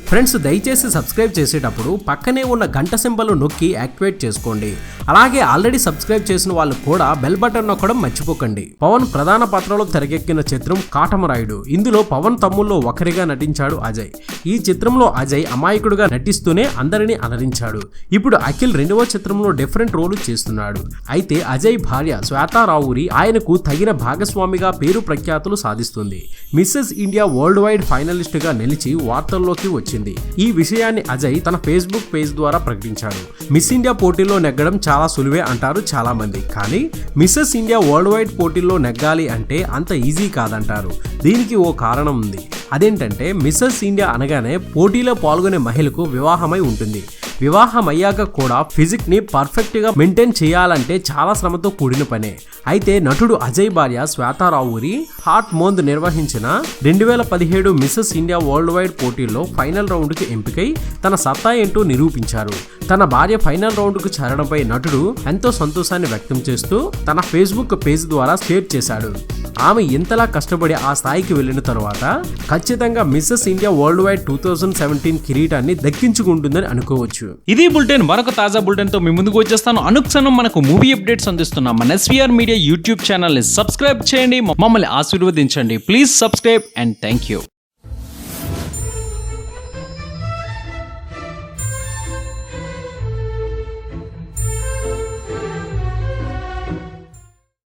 Friends దయచేసి subscribe చేసేటప్పుడు పక్కనే ఉన్న గంట సింబల్ నొక్కి యాక్టివేట్ చేసుకోండి. అలాగే ఆల్రెడీ సబ్స్క్రైబ్ చేసిన వాళ్ళు కూడా బెల్ బటన్ నొక్కడం మర్చిపోకండి. పవన్ ప్రధాన పాత్రలో తెరకెక్కిన చిత్రం కాటమరాయుడు. ఇందులో పవన్ తమ్ముల్లో ఒకరిగా నటించాడు అజయ్. ఈ చిత్రంలో అజయ్ అమాయకుడుగా నటిస్తూనే అందరినీ అలరించాడు. ఇప్పుడు అఖిల్ రెండవ చిత్రంలో డిఫరెంట్ రోల్ చేస్తున్నాడు. అయితే అజయ్ భార్య శ్వేతా రావురి ఆయనకు తగిన భాగస్వామిగా పేరు ప్రఖ్యాతులు సాధిస్తుంది. Mrs India world wide finalist గా నిలిచి వార్తల్లోకి వచ్చింది. ఈ విషయాన్ని అజయ్ తన ఫేస్బుక్ పేజ్ ద్వారా ప్రకటించాడు. మిస్ ఇండియా పోటీలో నెగ్గడం చాలా సులువే అంటారు చాలా మంది. కానీ మిస్సెస్ ఇండియా వరల్డ్ వైడ్ పోటీల్లో నెగ్గాలి అంటే అంత ఈజీ కాదంటారు. దీనికి ఓ కారణం ఉంది. అదేంటంటే మిస్సెస్ ఇండియా అనగానే పోటీలో పాల్గొనే మహిళకు వివాహమై ఉంటుంది. వివాహం అయ్యాక కూడా ఫిజిక్ ని పర్ఫెక్ట్ గా మెయింటైన్ చేయాలంటే చాలా శ్రమతో కూడిన పనే. అయితే నటుడు అజయ్ భార్య శ్వేతా రావురి హాట్ మోంద్ నిర్వహించిన 2017 మిస్సెస్ ఇండియా వరల్డ్ వైడ్ పోటీల్లో ఫైనల్ రౌండ్ కి ఎంపికై తన సత్తా ఏంటో నిరూపించారు. తన భార్య ఫైనల్ రౌండ్ కు చేరడంపై నటుడు ఎంతో సంతోషాన్ని వ్యక్తం చేస్తూ తన ఫేస్బుక్ పేజ్ ద్వారా షేర్ చేశాడు. ఆమె ఇంతలా కష్టపడి ఆ స్థాయికి వెళ్లిన తరువాత ఖచ్చితంగా మిస్సెస్ ఇండియా వరల్డ్ వైడ్ 2017 కిరీటాన్ని దక్కించుకుంటుందని అనుకోవచ్చు. ఇది బులెటిన్. మరొక తాజా బులెటిన్ తో మీ ముందుకు వచ్చేస్తాను. అనుక్షణం మనకు మూవీ అప్డేట్స్ అందిస్తున్నాం మన SVR మీడియా యూట్యూబ్ ఛానల్ ని సబ్స్క్రైబ్ చేయండి, మమ్మల్ని ఆశీర్వదించండి. Please subscribe and thank you.